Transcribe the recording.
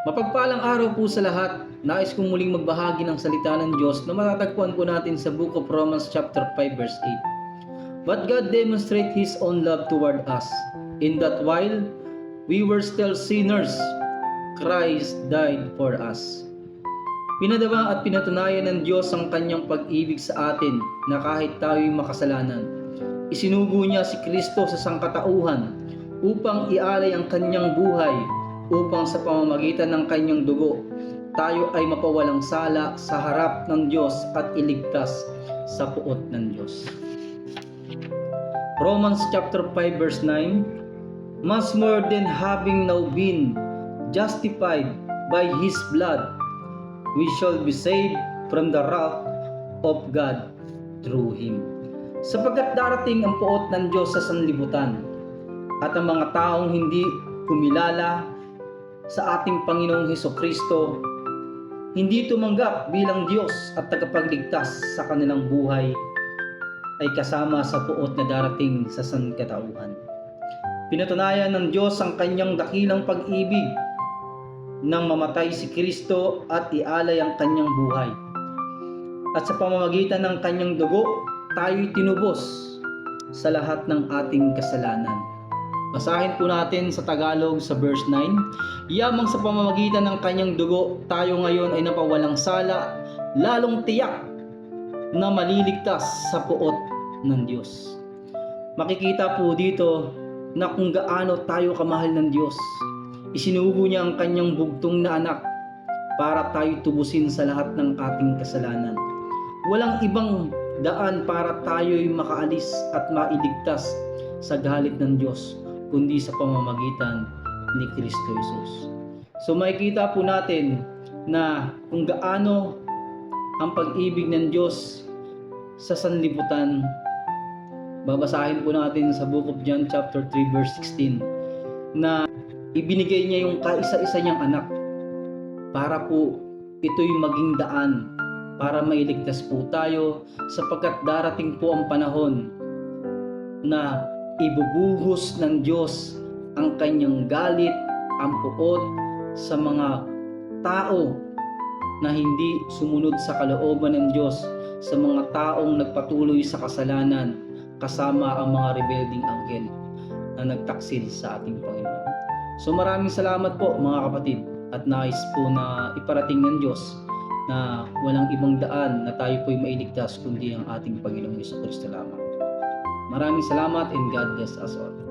Mapagpalang araw po sa lahat. Nais kong muling magbahagi ng salita ng Diyos na matatagpuan po natin sa Book of Romans chapter 5 verse 8. But God demonstrates His own love toward us, in that while we were still sinners, Christ died for us. Pinadama at pinatunayan ng Diyos ang kanyang pag-ibig sa atin na kahit tayo'y makasalanan, isinugo niya si Kristo sa sangkatauhan upang ialay ang kanyang buhay upang sa pamamagitan ng kanyang dugo, tayo ay mapawalang sala sa harap ng Diyos at iligtas sa puot ng Diyos. Romans chapter 5 verse 9, much more than having now been justified by His blood, we shall be saved from the wrath of God through Him. Sapagkat darating ang puot ng Diyos sa sanlibutan, at ang mga taong hindi kumilala sa ating Panginoong Hesukristo, hindi tumanggap bilang Diyos at tagapagligtas sa kanilang buhay, ay kasama sa puot na darating sa sangkatauhan. Pinatunayan ng Diyos ang kanyang dakilang pag-ibig nang mamatay si Kristo at ialay ang kanyang buhay. At sa pamamagitan ng kanyang dugo, tayo'y tinubos sa lahat ng ating kasalanan. Basahin po natin sa Tagalog sa verse 9. Yamang sa pamamagitan ng kanyang dugo, tayo ngayon ay napawalang sala, lalong tiyak na maliligtas sa puot ng Diyos. Makikita po dito na kung gaano tayo kamahal ng Diyos. Isinugo niya ang kanyang bugtong na anak para tayo tubusin sa lahat ng ating kasalanan. Walang ibang daan para tayo'y makaalis at mailigtas sa galit ng Diyos, kundi sa pamamagitan ni Kristo Jesus. So makikita po natin na kung gaano ang pag-ibig ng Diyos sa sanlibutan. Babasahin po natin sa Book of John chapter 3 verse 16 na ibinigay niya yung kaisa-isa niyang anak para po ito'y maging daan para mailigtas po tayo, sapagkat darating po ang panahon na ibubuhos ng Diyos ang kanyang galit, ang puot sa mga tao na hindi sumunod sa kalooban ng Diyos, sa mga taong nagpatuloy sa kasalanan, kasama ang mga rebelding anghel na nagtaksil sa ating Panginoon. So maraming salamat po mga kapatid, at nais po na iparating ng Diyos na walang ibang daan na tayo po'y mailigtas kundi ang ating Panginoong Hesukristo lamang. Maraming salamat and God bless us all.